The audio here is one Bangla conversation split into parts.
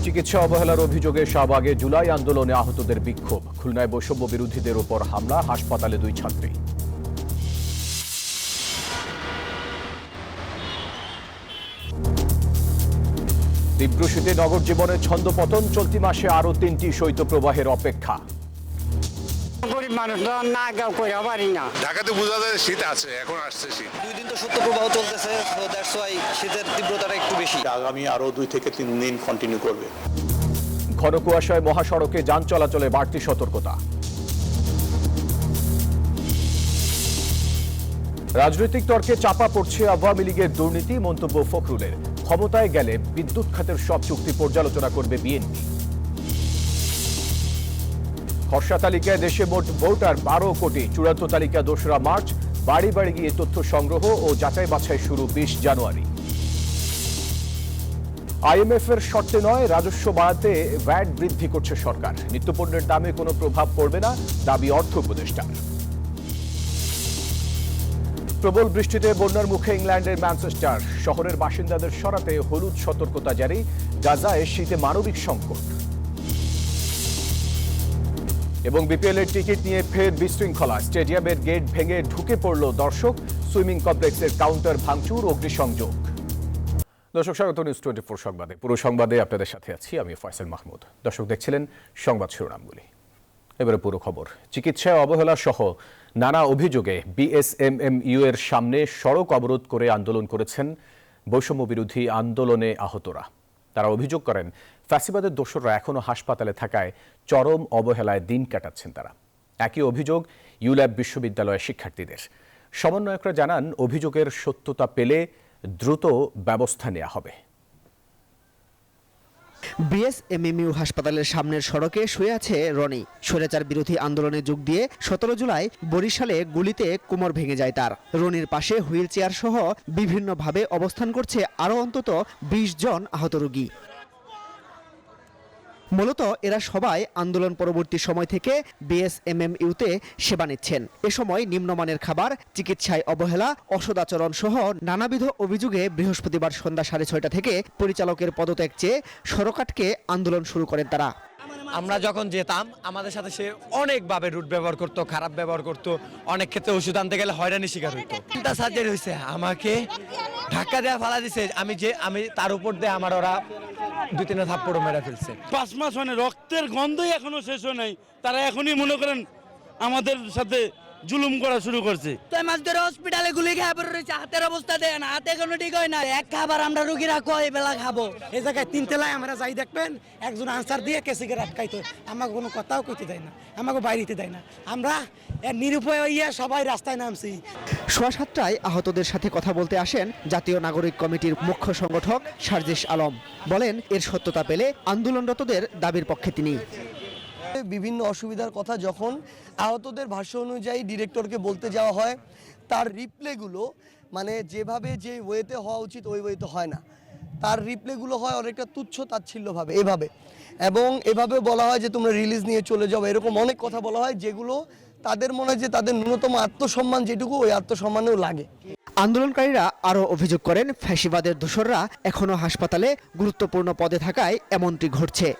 চিকিৎসা অবহেলার অভিযোগে শাহবাগে জুলাই আন্দোলনে আহতদের বিক্ষোভ। খুলনায় বৈষম্য বিরোধীদের উপর হামলা, হাসপাতালে 2 ছাত্রী। তীব্র শীতে নগর জীবনের ছন্দপতন, চলতি মাসে আরো 3টি শৈত্যপ্রবাহের অপেক্ষা। গরিব মানুষ না গাও কইরা পারি না। ঢাকাতে বোঝা যায় শীত আছে, এখন আসছে শীত। 2 দিন তো শৈত্যপ্রবাহ চলতেছে, সো দ্যাটস ওয়াই শীতের তীব্রতাটা একটু বেশি। আগামী আরো 2 থেকে 3 দিন কন্টিনিউ করবে। ঘন কুয়াশায় মহাসড়কে যান চলাচলে বাড়তি সতর্কতা। রাজনৈতিক তর্কে চাপা পড়ছে আওয়ামী লীগের দুর্নীতি, মন্তব্য ফখরুলের। ক্ষমতায় গেলে বিদ্যুৎ খাতের সব চুক্তি পর্যালোচনা করবে বিএনপি। খসড়া তালিকায় দেশে মোট ভোটার 12 কোটি, চূড়ান্ত তালিকা 2রা মার্চ। বাড়ি বাড়ি গিয়ে তথ্য সংগ্রহ ও যাচাই বাছাই শুরু 20 জানুয়ারি। আইএমএফ এর শর্তে নয়, রাজস্ব বাড়াতে ভ্যাট বৃদ্ধি করছে সরকার। নিত্যপণ্যের দামে কোনো প্রভাব পড়বে না, দাবি অর্থ উপদেষ্টার। প্রবল বৃষ্টিতে বন্যার মুখে ইংল্যান্ডের ম্যানচেস্টার। শহরের বাসিন্দাদের সরাতে হলুদ সতর্কতা জারি। গাজায় শীতে মানবিক সংকট। এবং বিপিএল এর টিকিট নিয়ে ফের বিশৃঙ্খলা। স্টেডিয়ামের গেট ভেঙে ঢুকে পড়ল দর্শক। সুইমিং কমপ্লেক্সের কাউন্টার ভাঙচুর, অগ্নিসংযোগ। দর্শক, স্বাগত নিউজ 24 সংবাদে। পুরো সংবাদে আপনাদের সাথে আছি আমি ফয়সাল মাহমুদ। দর্শক, দেখছিলেন সংবাদ শিরোনামগুলি। এবারে পুরো খবর। চিকিৎসায় অবহেলা সহ নানা অভিযোগে বিএসএমএমইউ এর সামনে সড়ক অবরোধ করে আন্দোলন করেছেন বৈষম্য বিরোধী আন্দোলনে আহতরা। তারা অভিযোগ করেন, ফ্যাসিবাদের দোসররা এখনও হাসপাতালে থাকায় চরম অবহেলায় দিন কাটাচ্ছেন তারা। একই অভিযোগ ইউল্যাব বিশ্ববিদ্যালয়ের শিক্ষার্থীদের। সমন্বয়করা জানান, অভিযোগের সত্যতা পেলে দ্রুত ব্যবস্থা নেওয়া হবে। বিএসএমএমইউ হাসপাতালের সামনের সড়কে শুয়ে আছে রনি। স্বৈরাচার বিরোধী আন্দোলনে যোগ দিয়ে 17 জুলাই বরিশালে গুলিতে কোমর ভেঙে যায় তার। রনির পাশে হুইল চেয়ার সহ বিভিন্নভাবে অবস্থান করছে আরও অন্তত 20 জন আহত রোগী। মূলত এরা সবাই আন্দোলন পরবর্তী সময় থেকে বিএসএমএমইউতে সেবা নিচ্ছেন। এ সময় নিম্নমানের খাবার, চিকিৎসায় অবহেলা, অসদাচরণ সহ নানাবিধ অভিযোগে বৃহস্পতিবার সন্ধ্যা 6:30 থেকে পরিচালকের পদত্যাগ চেয়ে সড়ক আটকে আন্দোলন শুরু করেন তারা। আমরা যখন যেতাম আমাদের সাথে সে অনেকভাবে রুট ব্যবহার করতো, খারাপ ব্যবহার করতো। অনেক ক্ষেত্রে ওষুধ আনতে গেলে হয়রানির শিকার হইতো। চিন্তা সার্জারি হয়েছে, আমাকে ধাক্কা দেওয়া ফালা দিছে। আমি তার উপর দিয়ে আমার ওরা 2-3 থাপ্পড় মেরে ফেলছে। 5 মাস মানে রক্তের গন্ধই এখনো শেষ হয় নাই। তারা এখনই মনে করেন আমাদের সাথে জুলুম করা শুরু করছে। তো মাস ধরে হসপিটালে গুলি খেয়ে পড়ে রয়েছে, হাতের অবস্থা দেয় না, হাতে কোনো ঠিক হয় না। এক খাবার আমরা রুগীরা কয় বেলা খাবো। এই জায়গায় 3 তলায় আমরা যাই দেখবেন একজন আনসার দিয়ে কেসিকে আটকাইতো। আমাকে কোনো কথাও কইতে দেয় না, আমাকে বাইরেতে দেয় না। আমরা নিরুপায় হইয়া সবাই রাস্তায় নামছি। 7:15টায় আহতদের সাথে কথা বলতে আসেন জাতীয় নাগরিক কমিটির মুখ্য সংগঠক সার্জিস আলম। বলেন, এর সত্যতা পেলে আন্দোলনরতদের দাবির পক্ষে তিনি। বিভিন্ন অসুবিধার কথা যখন আহতদের ভাষ্য অনুযায়ী ডিরেক্টরকে বলতে যাওয়া হয়, তার রিপ্লেগুলো মানে যেভাবে যে ওয়েতে হওয়া উচিত ওই ওয়েতে হয় না। তার রিপ্লেগুলো হয় অনেকটা তুচ্ছ তাচ্ছিল্যভাবে এভাবে, এবং এভাবে বলা হয় যে তোমরা রিলিজ নিয়ে চলে যাও। এরকম অনেক কথা বলা হয় যেগুলো তাদের মনে হয় যে তাদের ন্যূনতম আত্মসম্মান যেটুকু, ওই আত্মসম্মানেও লাগে। আন্দোলনকারীরা আরও অভিযোগ করেন, ফ্যাসিবাদের দোসররা এখনও হাসপাতালে গুরুত্বপূর্ণ পদে থাকায় এমনটি ঘটছে।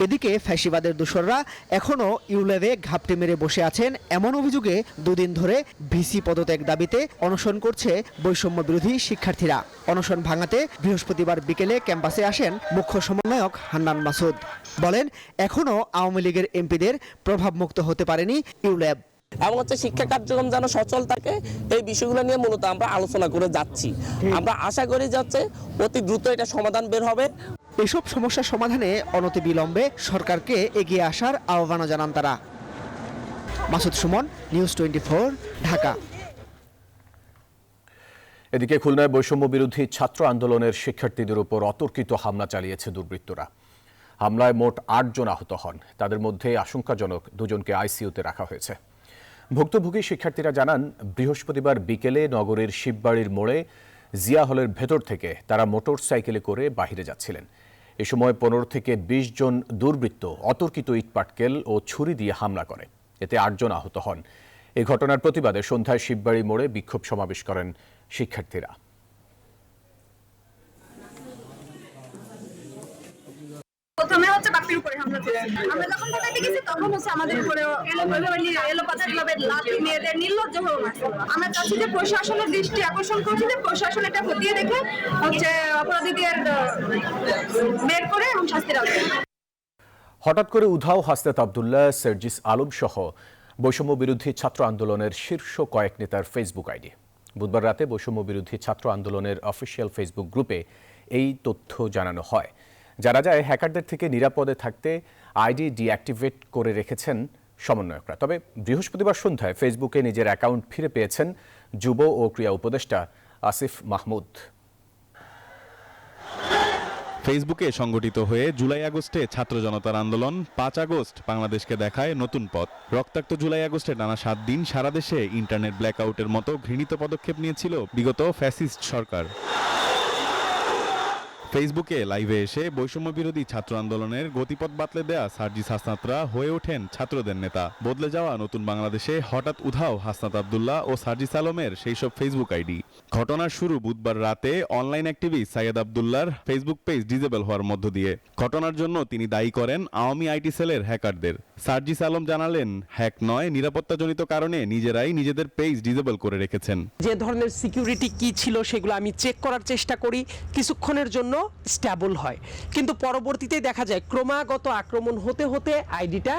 এদিকে ফ্যাসিবাদের দোসররা এখনও ইউল্যাবে ঘাপটি মেরে বসে আছেন এমন অভিযোগে 2 দিন ধরে ভিসি পদত্যাগ দাবিতে অনশন করছে বৈষম্য বিরোধী শিক্ষার্থীরা। অনশন ভাঙাতে বৃহস্পতিবার বিকেলে ক্যাম্পাসে আসেন মুখ্য সমন্বয়ক হান্নান মাসুদ। বলেন, এখনও আওয়ামী লীগের এমপিদের প্রভাবমুক্ত হতে পারেনি ইউল্যাব। এবং শিক্ষা কার্যক্রম যেন সচল থাকে, এই বিষয়গুলো নিয়ে মূলত আমরা আলোচনা করে যাচ্ছি। আমরা আশা করি যাচ্ছে অতি দ্রুত এটা সমাধান বের হবে। এসব সমস্যার সমাধানে অনতিবিলম্বে সরকারকে এগিয়ে আসার আহ্বান জানান তারা। মাসুদ সুমন, নিউজ 24, ঢাকা। এদিকে খুলনায় বৈষম্য বিরোধী ছাত্র আন্দোলনের শিক্ষার্থীদের উপর অতর্কিত হামলা চালিয়েছে দুর্বৃত্তরা। হামলায় মোট 8 জন আহত হন। তাদের মধ্যে আশঙ্কাজনক 2 জনকে আইসিইউতে রাখা হয়েছে। ভুক্তভোগী শিক্ষার্থীরা জানান, বৃহস্পতিবার বিকেলে নগরের শিববাড়ির মোড়ে জিয়া হলের ভেতর থেকে তারা মোটর সাইকেলে করে বাহিরে যাচ্ছিলেন। এ সময় 15 থেকে 20 জন দুর্বৃত্ত অতর্কিত ইটপাটকেল ও ছুরি দিয়ে হামলা করে। এতে 8 জন আহত হন। এই ঘটনার প্রতিবাদে সন্ধ্যায় শিববাড়ি মোড়ে বিক্ষোভ সমাবেশ করেন শিক্ষার্থীরা। হচ্ছে বাপির উপরে হামলা করেছে। আমরা যখন ঢাকাতে গেছি তখন হচ্ছে আমাদের উপরে এলোপাতাড়িভাবে লাঠি মেয়েদের নির্লজ্জ ভাবে মারছে। আমরা চাচ্ছি যে প্রশাসনের দৃষ্টি আকর্ষণ করছি যে প্রশাসন এটা খতিয়ে দেখে হচ্ছে অপরাধীদের বের করে এবং শাস্তির আওতায়। হঠাৎ করে উধাও হাসনাত আবদুল্লাহ, সার্জিস আলম সহ বৈষম্য বিরোধী ছাত্র আন্দোলনের শীর্ষ কয়েক নেতার ফেসবুক আইডি। বুধবার রাতে বৈষম্য বিরোধী ছাত্র আন্দোলনের অফিসিয়াল ফেসবুক গ্রুপে এই তথ্য জানানো হয়। জানা যায় হ্যাকারদের থেকে নিরাপদে থাকতে আইডি ডিঅ্যাক্টিভেট করে রেখেছেন সমন্বয়করা। তবে বৃহস্পতিবার সন্ধ্যায় ফেসবুকে নিজের অ্যাকাউন্ট ফিরে পেয়েছেন যুব ও ক্রীড়া উপদেষ্টা আসিফ মাহমুদ। ফেসবুকে সংগঠিত হয়ে জুলাই আগস্টে ছাত্র জনতার আন্দোলন, 5 আগস্ট বাংলাদেশকে দেখায় নতুন পথ। রক্তাক্ত জুলাই আগস্টে টানা 7 দিন সারা দেশে ইন্টারনেট ব্ল্যাকআউটের মতো ঘৃণিত পদক্ষেপ নিয়েছিল বিগত ফ্যাসিস্ট সরকার। ফেসবুকে লাইভে এসে বৈষম্য বিরোধী ছাত্র আন্দোলনের গতিপথ বাতলে দেয়া সার্জিস হাসনাতরা হয়ে ওঠেন ছাত্রদের নেতা। বদলে যাওয়া নতুন বাংলাদেশে হঠাৎ উধাও হাসনাত আবদুল্লাহ ও সার্জিস আলমের সেই সব ফেসবুক আইডি। ঘটনার শুরু বুধবার রাতে অনলাইন অ্যাক্টিভিস্ট সাইয়েদ আবদুল্লাহর ফেসবুক পেজ ডিসেবল হওয়ার মধ্য দিয়ে। ঘটনার জন্য তিনি দায়ী করেন আওয়ামী আইটি সেলের হ্যাকারদের। সার্জিস আলম জানালেন, হ্যাক নয়, নিরাপত্তাজনিত কারণে নিজেরাই নিজেদের পেজ ডিসেবল করে রেখেছেন। যে ধরনের সিকিউরিটি কি ছিল সেগুলো আমি চেক করার চেষ্টা করি, কিছুক্ষণের জন্য স্টেবল হয়, কিন্তু পরবর্তীতে দেখা যায় ক্রমাগত আক্রমণ হতে হতে আইডিটা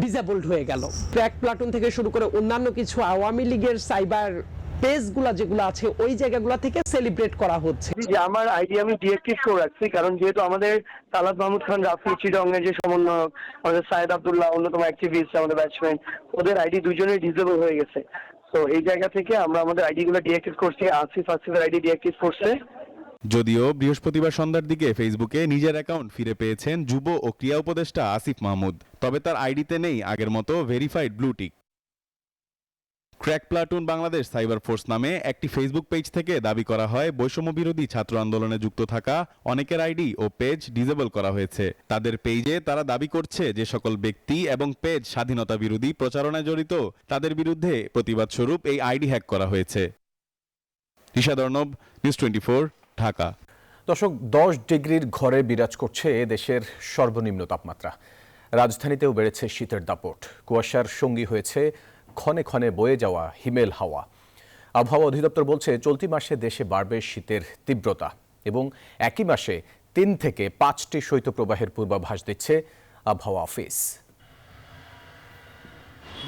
ডিসেবলড হয়ে গেল। ক্র্যাক প্লাটুন থেকে শুরু করে অন্যান্য কিছু আওয়ামী লীগের সাইবার পেজগুলো যেগুলো আছে ওই জায়গাগুলো থেকে সেলিব্রেট করা হচ্ছে। যে আমার আইডি আমি ডিঅ্যাক্টিভ করে রাখছি, কারণ যেহেতু আমাদের তালাত মাহমুদ খান রাফি, চিটংয়ের যে সমন্বয়ক, আমাদের সাইয়েদ আবদুল্লাহ অন্যতম অ্যাক্টিভিস্ট, আমাদের ব্যাটসম্যান, ওদের আইডি দুজনেই ডিসেবল হয়ে গেছে। তো এই জায়গা থেকে আমরা আমাদের আইডি গুলো ডিঅ্যাক্টিভ করছি। আসিফের আইডি ডিঅ্যাক্টিভ করছে। যদিও বৃহস্পতিবার সন্ধ্যার দিকে ফেসবুকে নিজের অ্যাকাউন্ট ফিরে পেয়েছেন যুব ও ক্রীড়া উপদেষ্টা আসিফ মাহমুদ। তবে তার আইডিতে নেই আগের মতো verified blue tick. Crack platoon Bangladesh cyber force নামে একটি ফেসবুক পেজ থেকে দাবি করা হয় বৈষম্য বিরোধী ছাত্র আন্দোলনে যুক্ত থাকা অনেকের আইডি ও পেজ ডিসেবল করা হয়েছে। তাদের পেজে তারা দাবি করছে যে সকল ব্যক্তি এবং পেজ স্বাধীনতা বিরোধী প্রচারণায় জড়িত তাদের বিরুদ্ধে প্রতিবাদ স্বরূপ এই আইডি হ্যাক করা হয়েছে। ঋষাদ অর্ণব, নিউজ 24, ঢাকা। দর্শক, 10 ডিগ্রির ঘরে বিরাজ করছে দেশের সর্বনিম্ন তাপমাত্রা। রাজধানীতেও বেড়েছে শীতের দাপট। কুয়াশার সঙ্গী হয়েছে ক্ষণে ক্ষণে বয়ে যাওয়া হিমেল হাওয়া। আবহাওয়া অধিদপ্তর বলছে চলতি মাসে দেশে বাড়বে শীতের তীব্রতা এবং একই মাসে 3 থেকে 5টি শৈত্যপ্রবাহের পূর্বাভাস দিচ্ছে আবহাওয়া অফিস।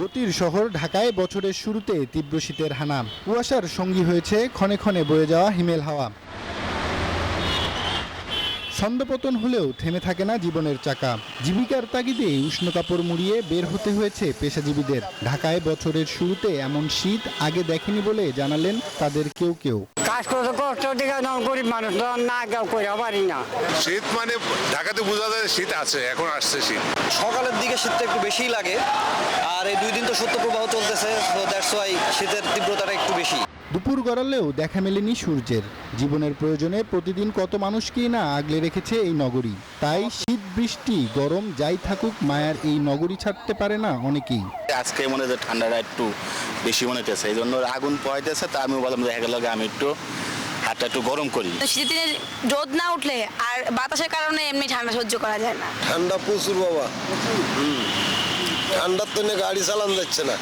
গতির শহর ঢাকায় বছরের শুরুতে তীব্র শীতের হানা। কুয়াশার সঙ্গী হয়েছে ক্ষণে ক্ষণে বয়ে যাওয়া হিমেল হাওয়া। ছন্দপতন হলেও থেমে থাকে না জীবনের চাকা। জীবিকার তাগিদে উষ্ণ কাপড় মুড়িয়ে বের হতে হয়েছে পেশাজীবীদের। ঢাকায় বছরের শুরুতে এমন শীত আগে দেখেনি বলে জানালেন তাদের কেউ কেউ। কাজ করতে কষ্ট দিকে গরিব মানুষ না কেউ করে পারি না। শীত মানে ঢাকাতে বোঝা যায় শীত আছে, এখন আসছে শীত। সকালের দিকে শীতটা একটু বেশিই লাগে, আর এই 2 দিন তো শৈত্যপ্রবাহ চলতেছে, সো দ্যাটস ওয়াই শীতের তীব্রতাটা একটু বেশি। দুপুর গড়ালেও দেখা মেলেনি সূর্যের। জীবনের প্রয়োজনে প্রতিদিন কত মানুষকেই না আগলে রেখেছে এই নগরী। তাই শীত বৃষ্টি গরম যাই থাকুক মায়ার এই নগরী ছাড়তে পারে না অনেকেই। আজকে মনে হয় ঠান্ডাটা একটু বেশি মনে হচ্ছে, এই জন্য আগুন পোহাইতেছে। তা আমি বললাম দেখা গেল আমি একটু হাতটা একটু গরম করি। শীতের দিনে রোদ না উঠলে আর বাতাসের কারণে এমনি ঠান্ডা সহ্য করা যায় না। ঠান্ডা প্রচুর বাবা, ঠান্ডার তো গাড়ি চালানো যাচ্ছে না।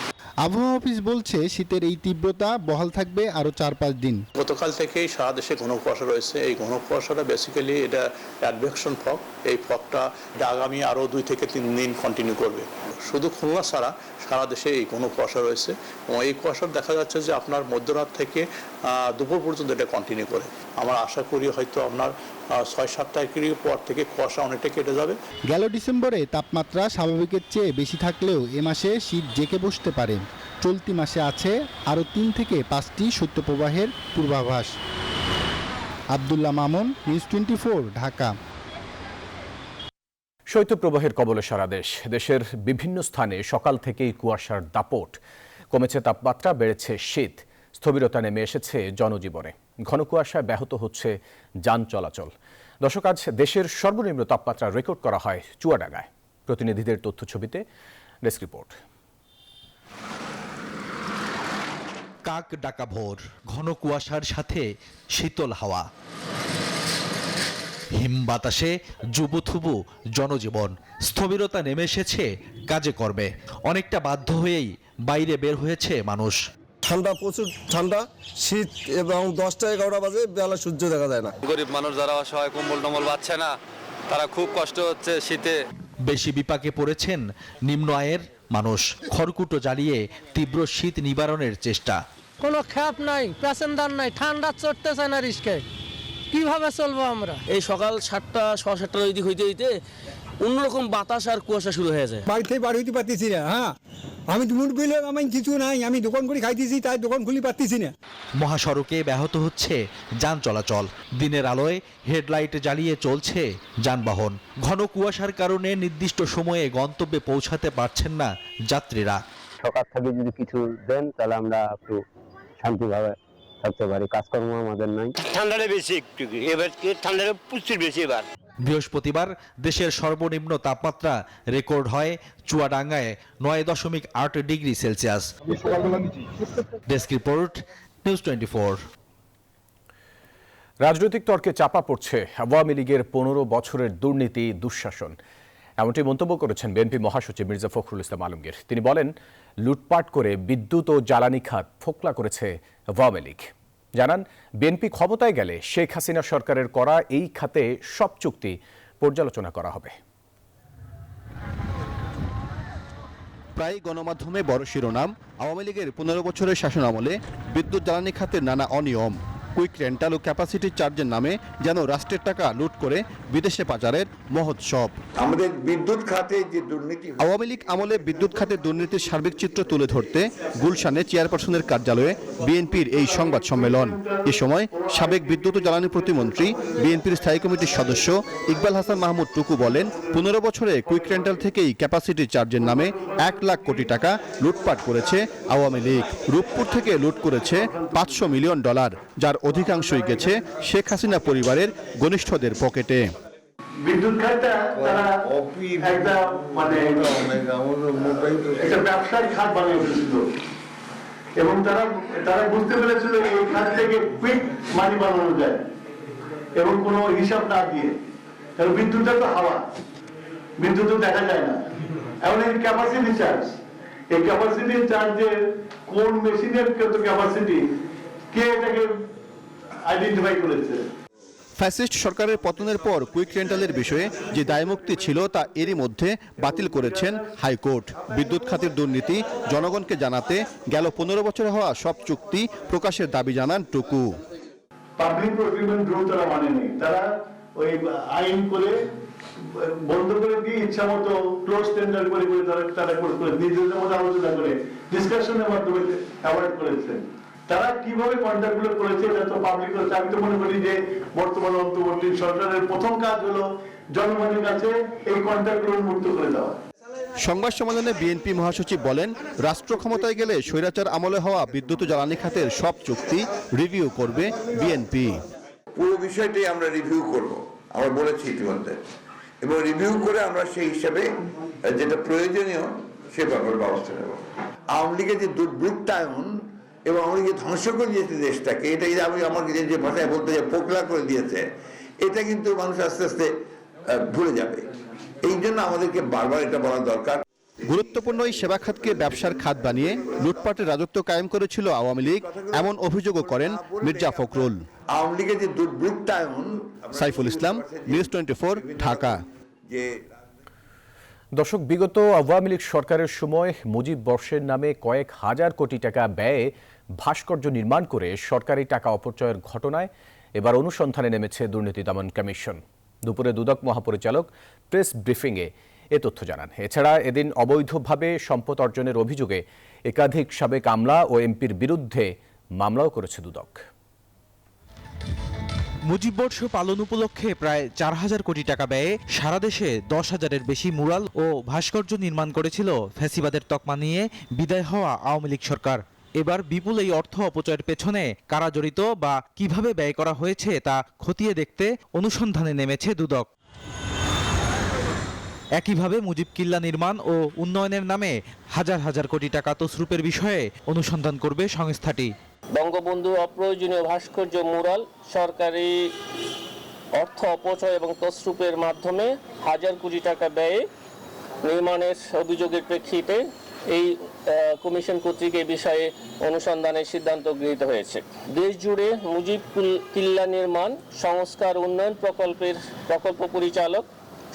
আবহাওয়া অফিস বলছে শীতের এই তীব্রতা বহাল থাকবে আরো 4-5 দিন। গতকাল থেকেই সারা দেশে ঘন কুয়াশা রয়েছে। এই ঘন কুয়াশাটা বেসিক্যালি এটা অ্যাডভেকশন ফগ। এই ফগটা আগামী আরও 2 থেকে 3 দিন কন্টিনিউ করবে। শুধু খুলনা ছাড়া সারা দেশে এই ঘন কুয়াশা রয়েছে এবং এই কুয়াশা দেখা যাচ্ছে যে আপনার মধ্যরাত থেকে দুপুর পর্যন্ত এটা কন্টিনিউ করে। আমরা আশা করি হয়তো আপনার 6-7 তারিখের পর থেকে কুয়াশা অনেকটা কেটে যাবে। গেল ডিসেম্বরে তাপমাত্রা স্বাভাবিকের চেয়ে বেশি থাকলেও এ মাসে শীত জেঁকে বসতে পারে। চলতি মাসে আছে আরও 3 থেকে 5টি শৈত্যপ্রবাহের পূর্বাভাস। আব্দুল্লাহ মামুন, নিউজ 24, ঢাকা। শৈত্যপ্রবাহের কবলে সারা দেশ। দেশের বিভিন্ন স্থানে সকাল থেকেই কুয়াশার দাপট। কমেছে তাপমাত্রা, বেড়েছে শীত। স্থবিরতা নেমে এসেছে জনজীবনে। ঘন কুয়াশায় ব্যাহত হচ্ছে যান চলাচল। দর্শক, আজ দেশের সর্বনিম্ন তাপমাত্রা রেকর্ড করা হয় চুয়াডাঙ্গায়। প্রতিনিধিদের তথ্যছবিতে ডেস্ক রিপোর্ট। কাক ডাকা ভোর, ঘন কুয়াশার সাথে শীতল হাওয়া। হিম বাতাসে জুবুথুবু জনজীবন, স্থবিরতা নেমে এসেছে কাজে কর্মে। অনেকটা বাধ্য হয়েই বাইরে বের হয়েছে মানুষ। ঠান্ডা, প্রচুর ঠান্ডা, শীত, এবং 10টা 11টা বাজে বেলা সূর্য দেখা যায় না। গরিব মানুষ যারা অসহায়, কম্বল টম্বল পাচ্ছে না, তারা খুব কষ্ট হচ্ছে শীতে। বেশি বিপাকে পড়েছেন নিম্ন আয়ের মানুষ। খড়কুটো জ্বালিয়ে তীব্র শীত নিবারণের চেষ্টা। কোনো খ্যাপ নাই, প্যাসেঞ্জার নাই, ঠান্ডা চড়তেছে না রিস্কে, কিভাবে চলবো আমরা? এই সকাল 7টা 7:30 ওই দিক হইতে হইতে অন্যরকম বাতাস আর কুয়াশা শুরু হয়ে যায়। বাড়িতে বার হইতে পারতেছি না। হ্যাঁ, আমি দুমুট বিলে আমি কিছু নাই, আমি দোকান করে খাইতেছি, তাই দোকান খুলি পারতেছি না। মহাসড়কে ব্যাহত হচ্ছে যান চলাচল। দিনের আলোয় হেডলাইট জ্বালিয়ে চলছে যানবাহন। ঘন কুয়াশার কারণে নির্দিষ্ট সময়ে গন্তব্যে পৌঁছাতে পারছেন না যাত্রীরা। সকাল থেকে যদি কিছু দেন তাহলে আমরা একটু শান্তিভাবে থাকতে পারি। কাজকর্ম আমাদের নাই। ঠান্ডাটা বেশি, একটু এবার ঠান্ডাটা প্রচুর বেশি। এবার বৃহস্পতিবার দেশের সর্বনিম্ন তাপমাত্রা রেকর্ড হয় চুয়াডাঙ্গায় 9.8 degree Celsius. Desk report, news 24। রাজনৈতিক তর্কে চাপা পড়ছে আওয়ামী লীগের 15 বছরের দুর্নীতি, দুঃশাসন। এমনটি মন্তব্য করেছেন বিএনপি মহাসচিব মির্জা ফখরুল ইসলাম আলমগীর। তিনি বলেন, লুটপাট করে বিদ্যুৎ ও জ্বালানি খাত ফোকলা করেছে আওয়ামী লীগ। জানান, বিএনপি ক্ষমতায় গেলে শেখ হাসিনা সরকারের করা এই খাতে সব চুক্তি পর্যালোচনা করা হবে। প্রায় গণমাধ্যমে বড় শিরোনাম, আওয়ামী লীগের 15 বছরের শাসন আমলে বিদ্যুৎ জ্বালানি খাতের নানা অনিয়ম। কুইক রেন্টাল ও ক্যাপাসিটি চার্জের নামে যেন রাষ্ট্রের টাকা লুট করে বিদেশে পাচারের মহোৎসব। আমাদের বিদ্যুৎ খাতে যে দুর্নীতি, আওয়ামী লীগ আমলে বিদ্যুৎ খাতের দুর্নীতির সার্বিক চিত্র তুলে ধরতে গুলশানে চেয়ারপারসনের কার্যালয়ে বিএনপির এই সংবাদ সম্মেলন। এ সময় সাবেক বিদ্যুৎ ও জ্বালানি প্রতিমন্ত্রী, বিএনপির স্থায়ী কমিটির সদস্য ইকবাল হাসান মাহমুদ টুকু বলেন, 15 বছরে কুইক রেন্টাল থেকেই ক্যাপাসিটি চার্জের নামে 1 লাখ কোটি টাকা লুটপাট করেছে আওয়ামী লীগ। রূপপুর থেকে লুট করেছে $500 মিলিয়ন, যার অধিকাংশই গেছে শেখ হাসিনা পরিবারের ঘনিষ্ঠদের পকেটে। বিদ্যুৎ খাতটা তারা একটা মানে একটা ব্যবসায়িক খাত বানিয়ে ফেলেছিল, এবং তারা বুঝতে পেরেছিল এই খাত থেকে কুইক মানি বানানো যায় এবং কোনো হিসাব না দিয়ে। কারণ বিদ্যুৎটা তো হাওয়া, বিদ্যুৎ তো দেখা যায় না। এমন এই ক্যাপাসিটি চার্জ, এই ক্যাপাসিটি চার্জের কোন মেশিনের কত ক্যাপাসিটি, কে এটাকে আইডেন্টিফাই করেছে? ফ্যাসিস্ট সরকারের পতনের পর কুইক রেন্টালের বিষয়ে যে দায়মুক্তি ছিল তা এরই মধ্যে বাতিল করেছেন হাইকোর্ট। বিদ্যুৎ খাতের দুর্নীতি জনগণকে জানাতে গেল 15 বছরে হওয়া সব চুক্তি প্রকাশের দাবি জানান টুকু। পাবলিক প্রকিউরমেন্ট রুল তারা মানেনি, তারা ওই আইন করে বন্ধ করে দিয়ে ইচ্ছা মতো ক্লোজ টেন্ডার করে তারা করে নিজেদের মধ্যে আলোচনা করে ডিসকাশনের মাধ্যমে অ্যাভয়েড করেছেন। তারা কিভাবে কন্ট্রাক্টগুলো করেছে এটা তো পাবলিক করেছে। আমি তো মনে করি যে বর্তমান অন্তর্বর্তী সরকারের প্রথম কাজ হলো জনগণের কাছে এই কন্ট্রাক্টগুলো মুক্ত করে দেওয়া। সংবাদ সম্মেলনে বিএনপি মহাসচিব বলেন, রাষ্ট্র ক্ষমতায় গেলে স্বৈরাচার আমলে হওয়া বিদ্যুৎ ও জ্বালানি খাতের সব চুক্তি রিভিউ করবে বিএনপি। পুরো বিষয়টি আমরা রিভিউ করব, আমরা বলেছি ইতিমধ্যে, এবং রিভিউ করে আমরা সেই হিসাবে যেটা প্রয়োজনীয় সে ব্যাপারে ব্যবস্থা নেব। আওয়ামী লীগের যে দুর্বৃত্তায়ন এবং আওয়ামী লীগের ধ্বংস করে দিয়েছে দেশটাকে, এটা আমি আমাকে যে ভাষায় বলতে যে পোকলা করে দিয়েছে, এটা কিন্তু মানুষ আস্তে আস্তে ভুলে যাবে। এই জন্য আমাদেরকে বারবার এটা বলা দরকার। গুরুত্বপূর্ণ এই সেবা খাতকে ব্যবসার খাত বানিয়ে লুটপাটের রাজত্ব কায়েম করেছিল আওয়ামী লীগ, এমন অভিযোগও করেন মির্জা ফখরুল। আওয়ামী লীগের যে দুর্বৃত্তায়ন। সাইফুল ইসলাম, নিউজ 24, ঢাকা। দর্শক, বিগত আওয়ামী লীগ সরকারের সময় মুজিব বর্ষের নামে কয়েক হাজার কোটি টাকা ব্যয়ে ভাস্কর্য নির্মাণ করে সরকারি টাকা অপচয়ের ঘটনায় এবার অনুসন্ধানে নেমেছে দুর্নীতি দমন কমিশন। দুপুরে দুদক মহাপরিচালক প্রেস ব্রিফিংয়ে এ তথ্য জানান। এছাড়া এদিন অবৈধভাবে সম্পদ অর্জনের অভিযোগে একাধিক সাবেক আমলা ও এমপির বিরুদ্ধে মামলাও করেছে দুদক। মুজিববর্ষ পালন উপলক্ষে প্রায় 4000 কোটি টাকা ব্যয়ে সারা দেশে 10,000-এর বেশি মুরাল ও ভাস্কর্য নির্মাণ করেছিল ফ্যাসিবাদের তকমা নিয়ে বিদায় হওয়া আওয়ামী লীগ সরকার। এবার বিপুল এই অর্থ অপচয়ের পেছনে কারা জড়িত বা কিভাবে ব্যয় করা হয়েছে তা খতিয়ে দেখতে অনুসন্ধানে নেমেছে দুদক। একইভাবে মুজিব কিল্লা নির্মাণ ও উন্নয়নের নামে হাজার হাজার কোটি টাকা তছরূপের বিষয়ে অনুসন্ধান করবে সংস্থাটি। বঙ্গবন্ধু অপ্রয়োজনীয় ভাস্কর্য মুরাল সরকারি অর্থ অপচয় এবং তছরূপের মাধ্যমে হাজার কোটি টাকা ব্যয়ে নির্মাণের অভিযোগের প্রেক্ষিতে এই কমিশন কর্তৃক এই বিষয়ে অনুসন্ধানের সিদ্ধান্ত গৃহীত হয়েছে। দেশ জুড়ে মুজিব কিল্লা নির্মাণ সংস্কার উন্নয়ন প্রকল্প পরিচালক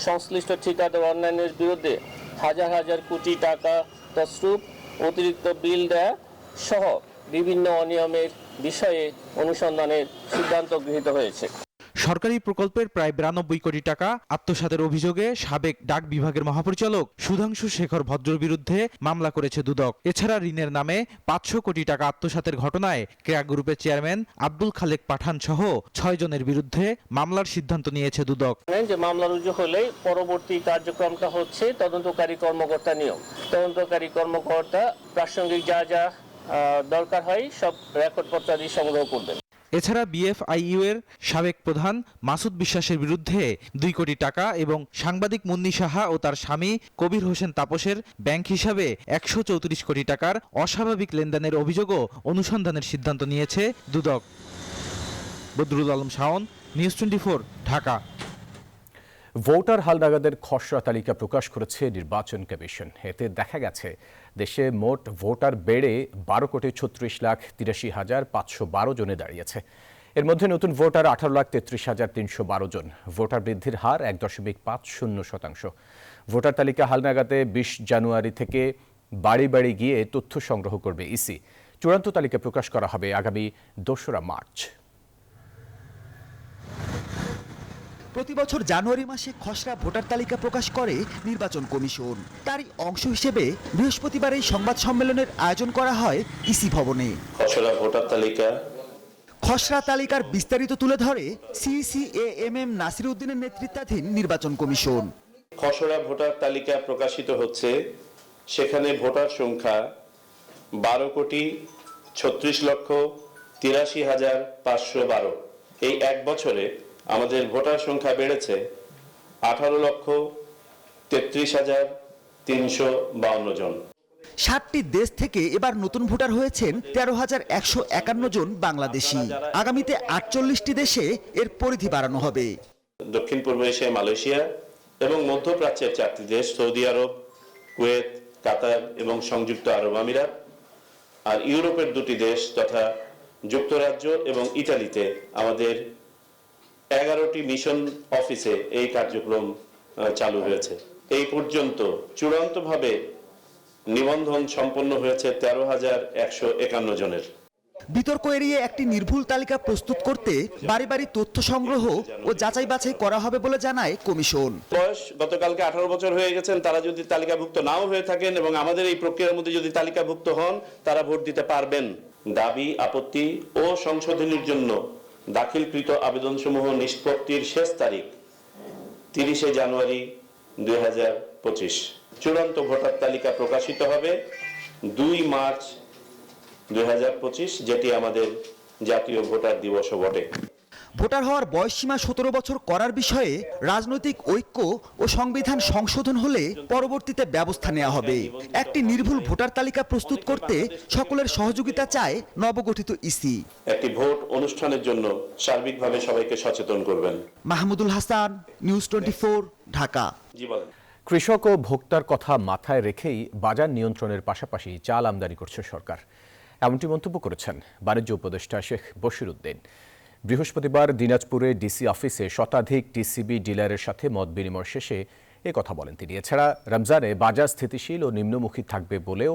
সংশ্লিষ্ট ঠিকাদার অন্যান্যের বিরুদ্ধে হাজার হাজার কোটি টাকা তছরূপ অতিরিক্ত বিল দেয়া সহ বিভিন্ন অনিয়মের বিষয়ে অনুসন্ধানের সিদ্ধান্ত গৃহীত হয়েছে। সরকারি প্রকল্পের প্রায় 92 কোটি টাকা আত্মসাতের অভিযোগে সাবেক ডাক বিভাগের মহাপরিচালক সুধাংশু শেখর ভদ্রর বিরুদ্ধে মামলা করেছে দুদক। এছাড়া ঋণের নামে 500 কোটি টাকা আত্মসাতের ঘটনায় ক্রেয়া গ্রুপের চেয়ারম্যান আব্দুল খালেক পাঠান সহ 6 জনের বিরুদ্ধে মামলার সিদ্ধান্ত নিয়েছে দুদক। যে মামলা রুজু হলে পরবর্তী কার্যক্রমটা হচ্ছে তদন্তকারী কর্মকর্তা নিয়োগ। তদন্তকারী কর্মকর্তা প্রাসঙ্গিক যা যা দরকার হয় সব রেকর্ডপত্রাদি সংগ্রহ করবেন। এছাড়া বিএফআইইউ এর সাবেক প্রধান মাসুদ বিশ্বাসের বিরুদ্ধে 2 কোটি টাকা এবং সাংবাদিক মুন্নি সাহা ও তার স্বামী কবির হোসেন তাপসের ব্যাংক হিসাবে 134 কোটি টাকার অস্বাভাবিক লেনদেনের অভিযোগও অনুসন্ধানের সিদ্ধান্ত নিয়েছে দুদক। বদরুল আলম শাওন, নিউজ 24, ঢাকা। ভোটার হালনাগাদের খসড়া তালিকা প্রকাশ করেছে নির্বাচন কমিশন। এতে দেখা গেছে দেশে মোট ভোটার বেড়ে 12,83,512 জনে দাঁড়িয়েছে। এর মধ্যে নতুন ভোটার 18,33,312 জন। ভোটার বৃদ্ধির হার 1.50%। ভোটার তালিকা হালনাগাদে 20 জানুয়ারি থেকে বাড়ি বাড়ি গিয়ে তথ্য সংগ্রহ করবে ইসি। চূড়ান্ত তালিকা প্রকাশ করা হবে আগামী 2রা মার্চ। প্রতি বছর জানুয়ারি মাসে খসড়া ভোটার তালিকা প্রকাশ করে নির্বাচন কমিশন। তারই অংশ হিসেবে বৃহস্পতিবার এই সংবাদ সম্মেলনের আয়োজন করা হয় ইসি ভবনে। খসড়া তালিকার বিস্তারিত তুলে ধরে সিসিএএমএম নাসির উদ্দিনের নেতৃত্বাধীন নির্বাচন কমিশন। খসড়া ভোটার তালিকা প্রকাশিত হচ্ছে, সেখানে ভোটার সংখ্যা 12,36,83,512। এই এক বছরে আমাদের ভোটার সংখ্যা বেড়েছে 18,33,352 জন। 60টি দেশ থেকে এবার নতুন ভোটার হয়েছেন 13,151 জন বাংলাদেশি। আগামীতে 48টি দেশে এর পরিধি বাড়ানো হবে। দক্ষিণ পূর্ব এশিয়া, মালয়েশিয়া এবং মধ্যপ্রাচ্যের 4টি দেশ সৌদি আরব, কুয়েত, কাতার এবং সংযুক্ত আরব আমিরাত, আর ইউরোপের 2টি দেশ তথা যুক্তরাজ্য এবং ইতালিতে আমাদের 11টি মিশন অফিসে এই কার্যক্রম চালু হয়েছে। এই পর্যন্ত চূড়ান্তভাবে নিবন্ধন সম্পন্ন হয়েছে 13,151 জনের। বিতর্ক এড়িয়ে একটি নির্ভুল তালিকা প্রস্তুত করতে বাড়ি বাড়ি তথ্য সংগ্রহ ও যাচাই বাছাই করা হবে বলে জানায় কমিশন। বয়স গতকালকে 18 বছর হয়ে গেছেন, তারা যদি তালিকাভুক্ত নাও হয়ে থাকেন এবং আমাদের এই প্রক্রিয়ার মধ্যে যদি তালিকাভুক্ত হন, তারা ভোট দিতে পারবেন। দাবি, আপত্তি ও সংশোধনীর জন্য দাখিলকৃত আবেদনসমূহ নিষ্পত্তির শেষ তারিখ 30 জানুয়ারি 2025। চূড়ান্ত ভোটার তালিকা প্রকাশিত হবে 2 মার্চ 2025, যেটি আমাদের জাতীয় ভোটার দিবসও বটে। ভোটার হওয়ার বয়সসীমা 17 বছর করার বিষয়ে রাজনৈতিক ঐক্য ও সংবিধান সংশোধন হলে পরবর্তীতে ব্যবস্থা নেওয়া হবে। একটি নির্ভুল ভোটার তালিকা প্রস্তুত করতে সকলের সহযোগিতা চায় নবগঠিত ইসি। একটি ভোট অনুষ্ঠানের জন্য সার্বিকভাবে সবাইকে সচেতন করবেন। মাহমুদুল হাসান, নিউজ 24, ঢাকা। কৃষক ও ভোক্তার কথা মাথায় রেখেই বাজার নিয়ন্ত্রণের পাশাপাশি চাল আমদানি করছে সরকার, এমনটি মন্তব্য করেছেন বাণিজ্য উপদেষ্টা শেখ বশির উদ্দিন। বৃহস্পতিবার দিনাজপুরে ডিসি অফিসে শতাধিক টিসিবি ডিলারের সাথে মত বিনিময় শেষে এ কথা বলেন তিনি। এছাড়া রমজানে বাজার স্থিতিশীল ও নিম্নমুখী থাকবে বলেও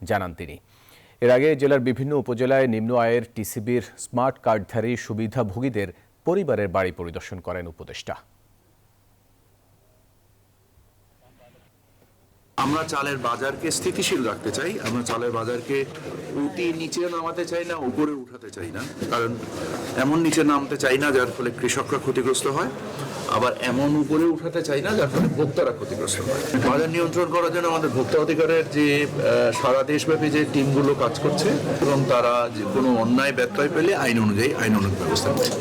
জানান তিনি। এর আগে জেলার বিভিন্ন উপজেলায় নিম্ন আয়ের টিসিবির স্মার্ট কার্ডধারী সুবিধাভোগীদের পরিবারের বাড়ি পরিদর্শন করেন উপদেষ্টা। আমরা চালের বাজারকে স্থিতিশীল রাখতে চাই। আমরা চালের বাজারকে অতি নিচে নামাতে চাই না, উপরে উঠাতে চাই না। কারণ এমন নিচে নামতে চাই না যার ফলে কৃষকরা ক্ষতিগ্রস্ত হয়, আবার এমন উপরে উঠাতে চাই না যার ফলে ভোক্তারা ক্ষতিগ্রস্ত হয়। বাজার নিয়ন্ত্রণ করার জন্য আমাদের ভোক্তা অধিকারের যে সারা দেশব্যাপী যে টিমগুলো কাজ করছে এবং তারা যে কোনো অন্যায় ব্যত্যয় পেলে আইন অনুযায়ী আইনানুগ ব্যবস্থা নেয়।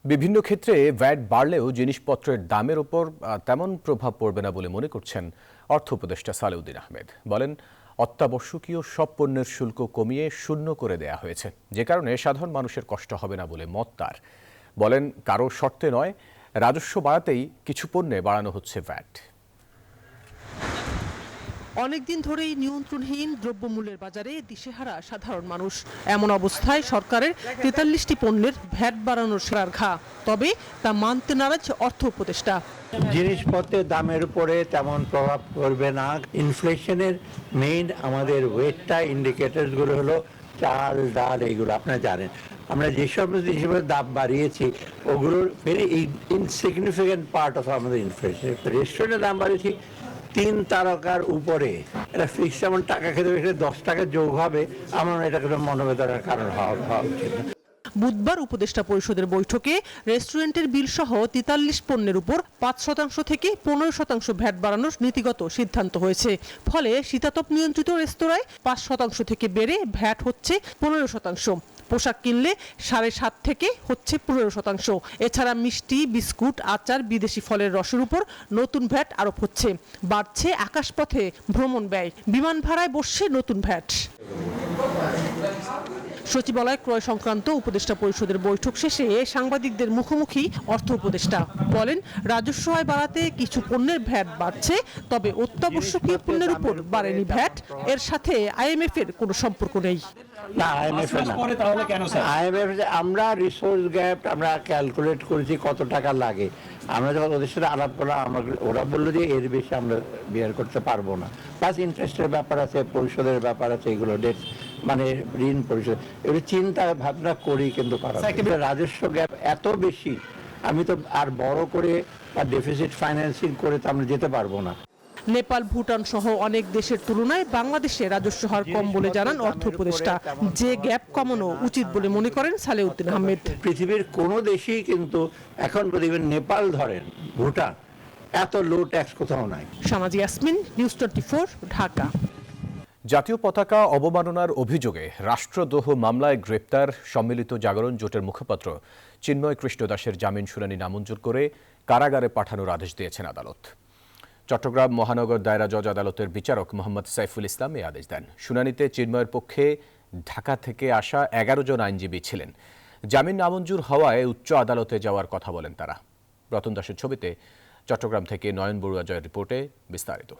বিভিন্ন ক্ষেত্রে ভ্যাট বাড়লেও জিনিসপত্রের দামের উপর তেমন প্রভাব পড়বে না বলে মনে করছেন অর্থ উপদেষ্টা সালেউদ্দিন আহমেদ। বলেন, অত্যাবশ্যকীয় সব পণ্যের শুল্ক কমিয়ে শূন্য করে দেয়া হয়েছে, যে কারণে সাধারণ মানুষের কষ্ট হবে না বলে মত তার। বলেন, কারো শর্তে নয়, রাজস্ব বাড়াতেই কিছু পণ্যে বাড়ানো হচ্ছে ভ্যাট। অনেকদিন ধরেই নিয়ন্ত্রণহীন দ্রব্যমূল্যের বাজারে দিশেহারা সাধারণ মানুষ। এমন অবস্থায় সরকারের 43টি পণ্যের ভ্যাট বাড়ানোর ঘা, তবে তা মানতে নারাজ অর্থ উপদেষ্টা। জিনিসপত্রের দামের উপরে তেমন প্রভাব পড়বে না। ইনফ্লেশনের মেইন আমাদের ওয়েটটা ইন্ডিকেটরসগুলো হলো চাল, ডাল, এইগুলো আপনারা জানেন। আমরা যেসব জিনিসের দাম বাড়িয়েছি ওগুলোর ভেরি ইনসিগনিফিকেন্ট পার্ট অফ আমাদের ইনফ্লেশন। রেস্টুরেন্টের দাম বাড়িয়েছি 3 তারকার উপরে, এটা ফিক্স যেমন টাকা খেতে 10 টাকা যোগ হবে, আমার এটা কোনো মনোবেদনার কারণ হওয়া উচিত না। বুধবার উপদেষ্টা পরিষদের বৈঠকে রেস্টুরেন্টের বিল সহ 43 পণ্যের উপর 5% থেকে 15% ভ্যাট বাড়ানোর নীতিগত সিদ্ধান্ত হয়েছে। ফলে শীতাতপ নিয়ন্ত্রিত রেস্তোরাঁয় 5% থেকে বেড়ে ভ্যাট হচ্ছে 15%। পোশাক কিনলে 7.5 থেকে হচ্ছে 15%। এছাড়া মিষ্টি, বিস্কুট, আচার, বিদেশি ফলের রসের উপর নতুন ভ্যাট আরোপ হচ্ছে। বাড়ছে আকাশপথে ভ্রমণ ব্যয়, বিমান ভাড়ায় বসছে নতুন ভ্যাট। সচিবালয় ক্রয় সংক্রান্ত উপদেষ্টা পরিষদের বৈঠক শেষে সাংবাদিকদের মুখোমুখি অর্থ উপদেষ্টা বলেন, রাজস্ব আয় বাড়াতে কিছু পণ্যের ভ্যাট বাড়ছে, তবে অত্যাবশ্যকীয় পণ্যের উপর বাড়েনি ভ্যাট। এর সাথে IMF এর কোনো সম্পর্ক নেই। না, IMF আমরা রিসোর্স গ্যাপ আমরা ক্যালকুলেট করেছি কত টাকা লাগে। আমরা যখন ওদের সাথে আলাপ করলাম, ওরা বললো যে এর বেশি আমরা বিয়ার করতে পারবো না। প্লাস ইন্টারেস্টের ব্যাপার আছে, পরিশোধের ব্যাপার আছে, এগুলো ডেট মানে ঋণ পরিশোধ, এগুলো চিন্তা ভাবনা করি কিন্তু রাজস্ব গ্যাপ এত বেশি, আমি তো আর বড় করে বা ডেফিসিট ফাইন্যান্সিং করে তো আমরা যেতে পারবো না। নেপাল, ভুটান সহ অনেক দেশের তুলনায় বাংলাদেশে রাজস্ব হার কম বলে জানান অর্থ উপদেষ্টা। যে গ্যাপ কমানো উচিত বলে মনে করেন সালেউদ্দিন আহমেদ। পৃথিবীর কোনো দেশেই কিন্তু এখন প্রতিদিন নেপাল ধরেন, ভুটান, এত লো ট্যাক্স কোথাও নাই। শামাজি ইয়াসমিন, নিউজ 24, ঢাকা। জাতীয় পতাকা অবমাননার অভিযোগে রাষ্ট্রদ্রোহ মামলায় গ্রেপ্তার সম্মিলিত জাগরণ জোটের মুখপাত্র চিন্ময় কৃষ্ণ দাসের জামিন শুনানি নামঞ্জুর করে কারাগারে পাঠানোর আদেশ দিয়েছেন আদালত। চট্টগ্রাম মহানগর দায়রা জজ আদালতের বিচারক মোহাম্মদ সাইফুল ইসলাম এই আদেশ দেন। শুনানিতে চিন্ময়ের পক্ষে ঢাকা থেকে আসা 11 জন আইনজীবী ছিলেন। জামিন নামঞ্জুর হওয়ায় উচ্চ আদালতে যাওয়ার কথা বলেন তারা। রতন দাসের ছবিতে চট্টগ্রাম থেকে নয়ন বড়ুয়া জয়ের রিপোর্টে বিস্তারিত।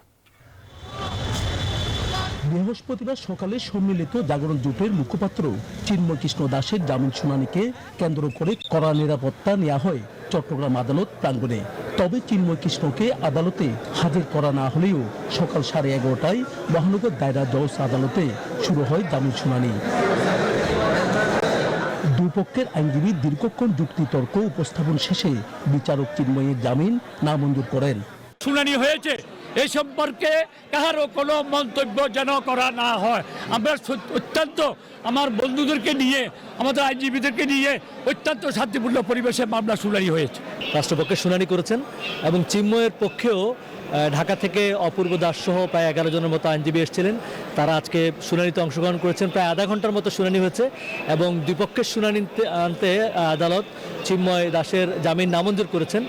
বৃহস্পতিবার সকালে সম্মিলিত জাগরণ জোটের মুখপাত্র চিন্ময় কৃষ্ণ দাসের জামিন শুনানিকে কেন্দ্র করে কড়া নিরাপত্তা নেওয়া হয় চট্টগ্রাম আদালত প্রাঙ্গণে। তবে চিন্ময় কৃষ্ণকে আদালতে হাজির করা না হলেও সকাল 11:30টায় মহানগর দায়রা জজ আদালতে শুরু হয় জামিন শুনানি। দুপক্ষের আইনজীবী দীর্ঘক্ষণ যুক্তিতর্ক উপস্থাপন শেষে বিচারক চিন্ময়ের জামিন নামঞ্জুর করেন। শুনানি হয়েছে, এই সম্পর্কে কারো কোনো মন্তব্য যেন করা না হয়। আমরা অত্যন্ত আমার বন্ধুদেরকে নিয়ে, আমাদের আইনজীবীদেরকে নিয়ে অত্যন্ত শান্তিপূর্ণ পরিবেশে মামলা শুনানি হয়েছে। রাষ্ট্রপক্ষে শুনানি করেছেন এবং চিন্ময়ের পক্ষেও ঢাকা থেকে অপূর্ব দাস সহ প্রায় 11 জনের মতো আইনজীবী এসেছিলেন। তারা আজকে শুনানিতে অংশগ্রহণ করেছেন। প্রায় আধা ঘন্টার মতো শুনানি হয়েছে এবং দুপক্ষের শুনানিতে আনতে আদালত চিন্ময় দাসের জামিন নামঞ্জুর করেছেন।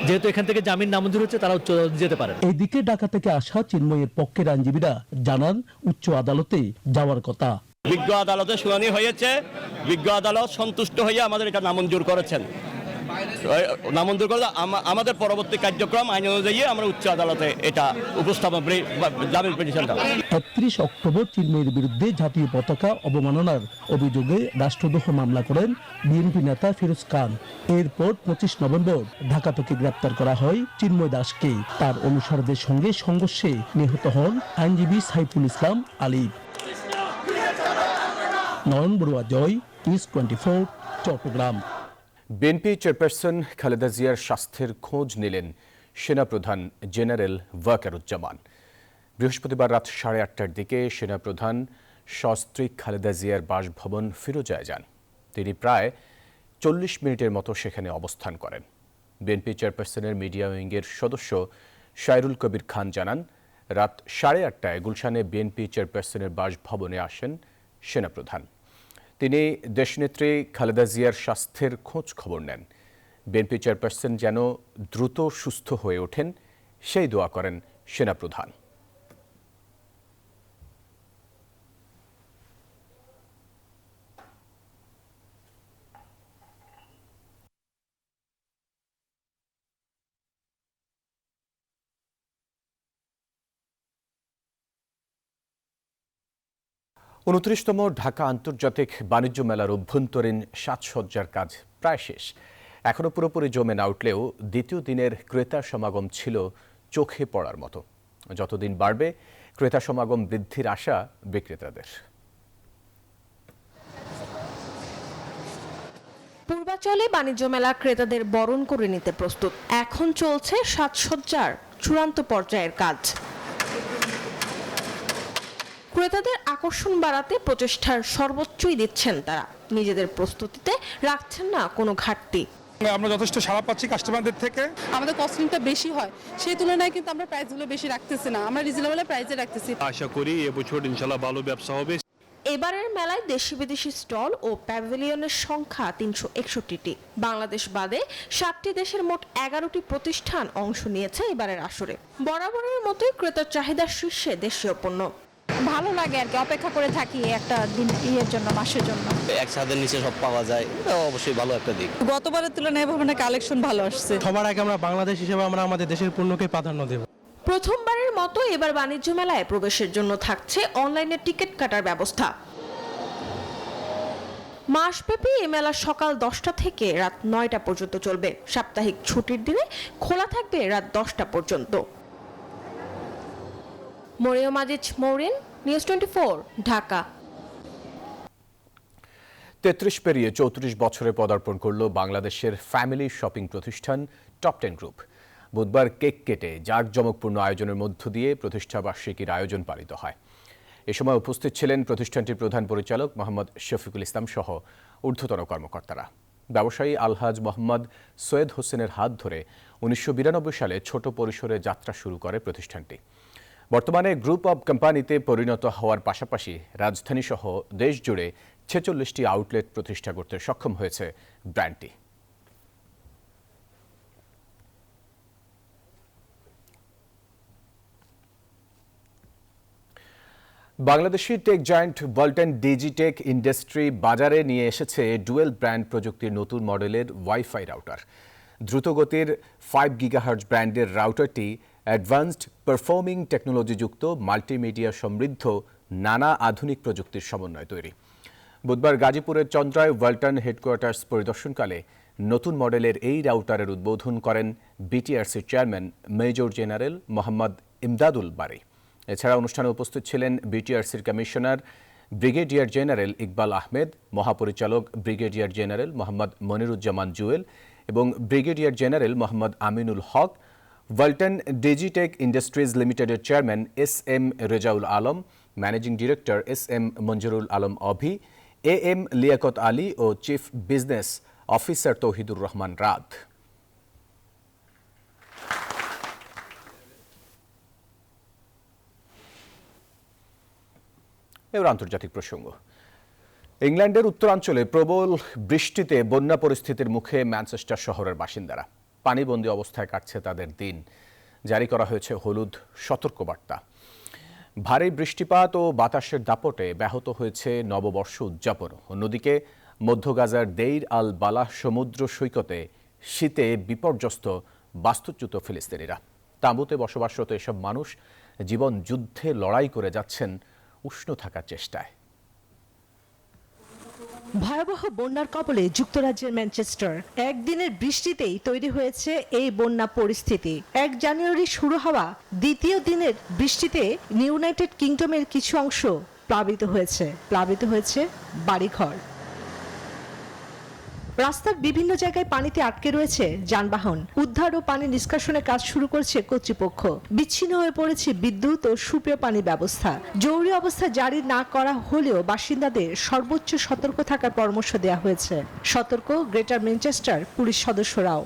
যেহেতু এখান থেকে জামিন নামঞ্জুর হচ্ছে, তারা উচ্চ আদালতে যেতে পারেন। এদিকে ঢাকা থেকে আসা চিন্ময়ের পক্ষের আইনজীবীরা জানান উচ্চ আদালতে যাওয়ার কথা। বিজ্ঞ আদালতে শুনানি হয়েছে, বিজ্ঞ আদালত সন্তুষ্ট হয়ে আমাদের এটা নামঞ্জুর করেছেন। নামঞ্জুর করে আমাদের পরবর্তী কার্যক্রম আইন অনুযায়ী আমরা উচ্চ আদালতে এটা উপস্থাপন জামিন পিটিশনটা। 31 অক্টোবর চিন্ময়ের বিরুদ্ধে জাতীয় পতাকা অবমাননার অভিযোগে রাষ্ট্রদ্রোহ মামলা করেন বিএনপি নেতা ফিরোজ খান। এরপর 25 নভেম্বর ঢাকা থেকে গ্রেপ্তার করা হয় চিন্ময় দাসকে। তার অনুসারীদের সঙ্গে সংঘর্ষে নিহত হন আইনজীবী Saiful Islam Ali. Nayan Barua Joy, news 24, Chattogram. BNP chairperson Khaleda জিয়ার স্বাস্থ্যের খোঁজ নিলেন সেনাপ্রধান জেনারেল ওয়াকারুজ্জামান। বৃহস্পতিবার রাত 8:30টার দিকে সেনাপ্রধান সস্ত্রীক খালেদা জিয়ার বাসভবন ফিরোজায় যান। তিনি প্রায় 40 মিনিটের মতো সেখানে অবস্থান করেন। বিএনপি চেয়ারপারসনের মিডিয়া উইংয়ের সদস্য শায়রুল কবির খান জানান, রাত 8:30টায় গুলশানে বিএনপি চেয়ারপারসনের বাসভবনে আসেন সেনাপ্রধান। তিনি দেশনেত্রী খালেদা জিয়ার স্বাস্থ্যের খোঁজ খবর নেন। বিএনপি চেয়ারপারসন যেন দ্রুত সুস্থ হয়ে ওঠেন সেই দোয়া করেন সেনাপ্রধান। 29তম ঢাকা আন্তর্জাতিক বাণিজ্য মেলার অভ্যন্তরীণ সাজসজ্জার কাজ প্রায় শেষ। এখনও পুরোপুরি জমে না উঠলেও দ্বিতীয় দিনের ক্রেতা সমাগম ছিল চোখে পড়ার মতো। যতদিন বাড়বে ক্রেতা সমাগম বৃদ্ধির আশা বিক্রেতাদের। পূর্বাচলে বাণিজ্য মেলা ক্রেতাদের বরণ করে নিতে প্রস্তুত। এখন চলছে সাজসজ্জার চূড়ান্ত পর্যায়ের কাজ। ক্রেতাদের আকর্ষণ বাড়াতে প্রচেষ্টার সর্বোচ্চই দিচ্ছেন তারা। নিজেদের প্রস্তুতিতে রাখছেন না কোনো ঘাটতি। আমরা যথেষ্ট সাড়া পাচ্ছি কাস্টমারদের থেকে। আমাদের কস্টিংটা বেশি হয়, সেই তুলনায় কিন্তু আমরা প্রাইসগুলো বেশি রাখতেছি না, আমরা রিজনেবল প্রাইসে রাখতেছি। আশা করি এবছর ইনশাআল্লাহ ভালো ব্যবসা হবে। এবারের মেলায় দেশি বিদেশি স্টল ও প্যাভিলিয়নের সংখ্যা 361টি। বাংলাদেশ বাদে 7টি দেশের মোট 11টি প্রতিষ্ঠান অংশ নিয়েছে এবারের আসরে। বরাবরের মতোই ক্রেতার চাহিদার শীর্ষে দেশীয় পণ্য। ভালো লাগে আর কি, অপেক্ষা করে থাকি একটা দিন ইয়ের জন্য, মাসের জন্য। একসাথে নিচে সব পাওয়া যায়, এটা অবশ্যই ভালো একটা দিক। গতবারের তুলনায় এবার কালেকশন ভালো আসছে। সবার আগে আমরা বাংলাদেশ হিসেবে আমরা আমাদের দেশের পণ্যকে প্রাধান্য দেব। প্রথমবারের মতো এবার বাণিজ্য মেলায় প্রবেশের জন্য থাকছে অনলাইনে টিকিট কাটার ব্যবস্থা। মাসব্যাপী এই মেলা সকাল 10টা থেকে রাত 9টা পর্যন্ত চলবে। সাপ্তাহিক ছুটির দিনে খোলা থাকবে রাত 10টা পর্যন্ত। মরিয়ম আজিজ মৌরিন, নিউজ 24, ঢাকা। 33 পেরিয়ে 34 বছরে পদার্পণ করল বাংলাদেশের ফ্যামিলি শপিং প্রতিষ্ঠান টপ 10 গ্রুপ। বুধবার কেক কেটে জাঁকজমকপূর্ণ আয়োজনের মধ্য দিয়ে প্রতিষ্ঠাবার্ষিকীর আয়োজন পালিত হয়। এ সময় উপস্থিত ছিলেন প্রতিষ্ঠানটির প্রধান পরিচালক মোহাম্মদ শফিকুল ইসলাম সহ ঊর্ধ্বতন কর্মকর্তারা। ব্যবসায়ী আলহাজ মোহাম্মদ সৈয়দ হোসেনের হাত ধরে 1992 সালে ছোট পরিসরে যাত্রা শুরু করে প্রতিষ্ঠানটি। বর্তমানে গ্রুপ অব কোম্পানিতে পরিণত হওয়ার পাশাপাশি রাজধানীসহ দেশ জুড়ে 46টি আউটলেট প্রতিষ্ঠা করতে সক্ষম হয়েছে ব্র্যান্ডটি। Bangladeshi tech giant Walton Digitech industry বাজারে নিয়ে এসেছে ডুয়েল ব্র্যান্ড প্রযুক্তির নতুন মডেলের ওয়াইফাই রাউটার। দ্রুতগতির 5 গিগাহার্জ ব্র্যান্ডের রাউটারটি অ্যাডভান্সড পারফর্মিং টেকনোলজিযুক্ত মাল্টিমিডিয়া সমৃদ্ধ নানা আধুনিক প্রযুক্তির সমন্বয় তৈরি। বুধবার গাজীপুরের চন্দ্রায় ওয়ালটন হেডকোয়ার্টার্স পরিদর্শনকালে নতুন মডেলের এই রাউটারের উদ্বোধন করেন বিটিআরসির chairman major general Mohammad Emdadul Bari. এছাড়া অনুষ্ঠানে উপস্থিত ছিলেন বিটিআরসির commissioner brigadier general Iqbal Ahmed, মহাপরিচালক ব্রিগেডিয়ার জেনারেল মোহাম্মদ মনিরুজ্জামান জুয়েল এবং brigadier general Mohammad Aminul Haque, Walton Digitech industries লিমিটেডের chairman SM. Rezaul Alam, managing director SM. Manzurul Alam Avi, AM. Liakat Ali ও chief business officer Tauhidur Rahman রাত। এবার আন্তর্জাতিক প্রসঙ্গ। ইংল্যান্ডের উত্তরাঞ্চলে প্রবল বৃষ্টিতে বন্যা পরিস্থিতির মুখে ম্যানচেস্টার শহরের বাসিন্দারা। পানিবন্দী অবস্থায় কাটছে তাদের দিন। জারি করা হয়েছে হলুদ সতর্কবার্তা। ভারী বৃষ্টিপাত ও বাতাসের দাপটে ব্যাহত হয়েছে নববর্ষ উদযাপন। অন্যদিকে মধ্য গাজার দেইর আল বালাহ সমুদ্র সৈকতে শীতে বিপর্যস্ত বাস্তুচ্যুত ফিলিস্তিনিরা। তাঁবুতে বসবাসরত এসব মানুষ জীবন যুদ্ধে লড়াই করে যাচ্ছেন উষ্ণ থাকার চেষ্টায়। ভয়াবহ বন্যার কবলে যুক্তরাজ্যের ম্যানচেস্টার। একদিনের বৃষ্টিতেই তৈরি হয়েছে এই বন্যা পরিস্থিতি। 1 জানুয়ারি শুরু হওয়া দ্বিতীয় দিনের বৃষ্টিতে ইউনাইটেড কিংডমের কিছু অংশ প্লাবিত হয়েছে বাড়িঘর। রাস্তার বিভিন্ন জায়গায় পানিতে আটকে রয়েছে যানবাহন। উদ্ধার ও পানি নিষ্কাশনের কাজ শুরু করেছে কর্তৃপক্ষ। বিচ্ছিন্ন হয়ে পড়েছে বিদ্যুৎ ও সুপেয় পানি ব্যবস্থা। জরুরি অবস্থা জারি না করা হলেও বাসিন্দাদের সর্বোচ্চ সতর্ক থাকার পরামর্শ দেওয়া হয়েছে। সতর্ক গ্রেটার ম্যানচেস্টার পুলিশ সদস্যরাও।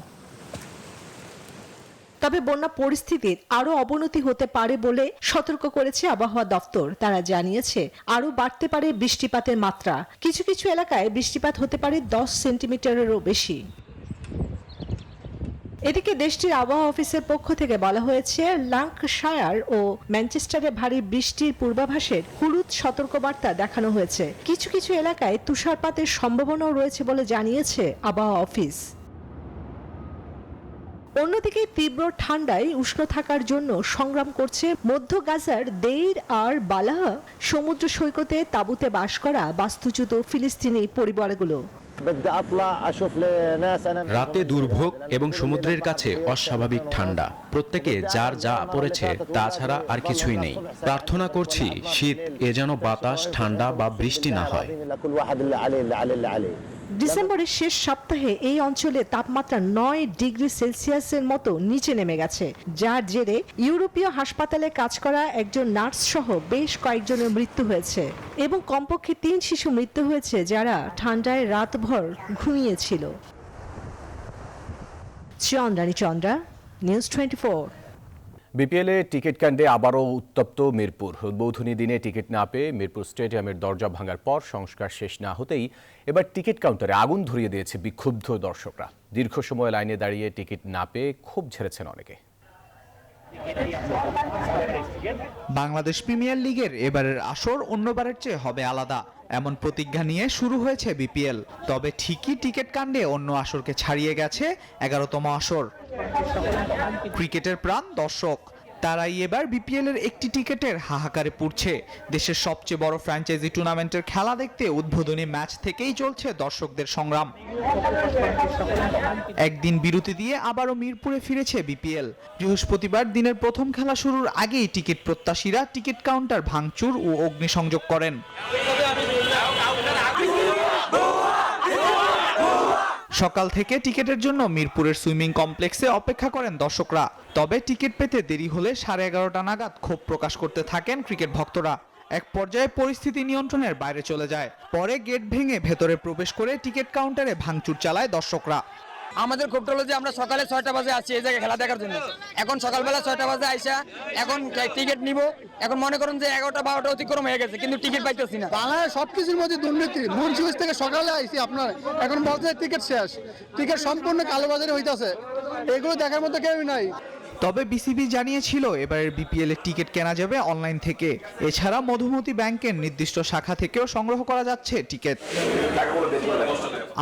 তবে বন্যা পরিস্থিতির আরো অবনতি হতে পারে বলে সতর্ক করেছে আবহাওয়া দপ্তর। তারা জানিয়েছে আরো বাড়তে পারে বৃষ্টিপাতের মাত্রা। কিছু কিছু এলাকায় বৃষ্টিপাত হতে পারে 10 সেন্টিমিটারেরও বেশি। এদিকে দেশটির আবহাওয়া অফিসের পক্ষ থেকে বলা হয়েছে ল্যাঙ্কাশায়ার ও ম্যানচেস্টারে ভারী বৃষ্টির পূর্বাভাসের হলুদ সতর্কবার্তা দেখানো হয়েছে। কিছু কিছু এলাকায় তুষারপাতের সম্ভাবনাও রয়েছে বলে জানিয়েছে আবহাওয়া অফিস। অন্যদিকে তীব্র ঠান্ডায় উষ্ণ থাকার জন্য সংগ্রাম করছে মধ্য গাজার দেইর আর বালাহ সমুদ্র সৈকতে তাঁবুতে বাস করা বাস্তুচ্যুত ফিলিস্তিনি পরিবারগুলো। রাতে দুর্ভোগ এবং সমুদ্রের কাছে অস্বাভাবিক ঠান্ডা, প্রত্যেকে যার যা পড়েছে তা ছাড়া আর কিছুই নেই। প্রার্থনা করছি শীত এ যেন বাতাস, ঠান্ডা বা বৃষ্টি না হয়। ডিসেম্বরের শেষ সপ্তাহে এই অঞ্চলে তাপমাত্রা 9 ডিগ্রি সেলসিয়াসের মতো নিচে নেমে গেছে, যার জেরে ইউরোপীয় হাসপাতালে কাজ করা একজন নার্স সহ বেশ কয়েকজনের মৃত্যু হয়েছে এবং কমপক্ষে 3 শিশু মৃত্যু হয়েছে যারা ঠান্ডায় রাতভর ঘুমিয়েছিল। চন্দ্রা, নিউজ 24। বিপিএলে টিকিট কাণ্ডে আবারও উত্তপ্ত মিরপুর। উদ্বোধনী দিনে টিকিট না পেয়ে মিরপুর স্টেডিয়ামের দরজা ভাঙার পর সংস্কার শেষ না হতেই এবার টিকিট কাউন্টারে আগুন ধরিয়ে দিয়েছে বিক্ষুব্ধ দর্শকরা। দীর্ঘ সময় লাইনে দাঁড়িয়ে টিকিট না পেয়ে ক্ষোভ ঝেড়েছেন অনেকে। বাংলাদেশ প্রিমিয়ার লিগের এবারের আসর অন্যবারের চেয়ে হবে আলাদা, এমন প্রতিজ্ঞা নিয়ে শুরু হয়েছে বিপিএল। তবে ঠিকই টিকিট কাণ্ডে অন্য আসরকে ছাড়িয়ে গেছে 11তম আসর। ক্রিকেটের প্রাণ দর্শক, তারাই এবার বিপিএল এর একটি টিকিটের হাহাকারে পুড়ছে। দেশের সবচেয়ে বড় ফ্র্যাঞ্চাইজি টুর্নামেন্টের খেলা দেখতে উদ্বোধনী ম্যাচ থেকেই চলছে দর্শকদের সংগ্রাম। একদিন বিরতি দিয়ে আবারও মিরপুরে ফিরেছে বিপিএল। বৃহস্পতিবার দিনের প্রথম খেলা শুরুর আগেই টিকিট প্রত্যাশীরা টিকিট কাউন্টার ভাঙচুর ও অগ্নিসংযোগ করেন। সকাল থেকে টিকিটের জন্য মিরপুরের সুইমিং কমপ্লেক্সে অপেক্ষা করেন দর্শকরা। তবে টিকিট পেতে দেরি হলে 11:30 নাগাদ ক্ষোভ প্রকাশ করতে থাকেন ক্রিকেট ভক্তরা। এক পর্যায়ে পরিস্থিতি নিয়ন্ত্রণের বাইরে চলে যায়। পরে গেট ভেঙে ভেতরে প্রবেশ করে টিকিট কাউন্টারে ভাঙচুর চালায় দর্শকরা। আমাদের ক্ষোভটা হলো যে আমরা সকালে 6টা বাজে আসছি এই জায়গায় খেলা দেখার জন্য, এখন সকালবেলা 6টা বাজে আইসা এখন টিকিট নিব, এখন মনে করুন যে 11টা-12টা অতিক্রম হয়ে গেছে, কিন্তু টিকিট পাইতেছি না। বাংলায় সবকিছুর মধ্যে দুর্নীতি। মুন্সিগঞ্জ থেকে সকালে আইছি আপনার, এখন বলছে টিকিট শেষ, টিকিট সম্পূর্ণ কালোবাজারি হইতাছে, এগুলো দেখার মতো কেউই নাই। তবে বিসিবি জানিয়েছিল এবারের বিপিএল এর টিকিট কেনা যাবে অনলাইন থেকে। এছাড়া মধুমতি ব্যাংকের নির্দিষ্ট শাখা থেকেও সংগ্রহ করা যাচ্ছে টিকিট।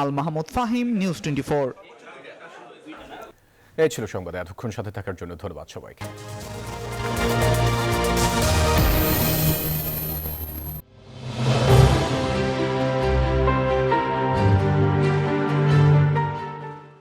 আল মাহমুদ ফাহিম, নিউজ 24। এই ছিল সংবাদ। এতক্ষণ সাথে থাকার জন্য ধন্যবাদ সবাইকে।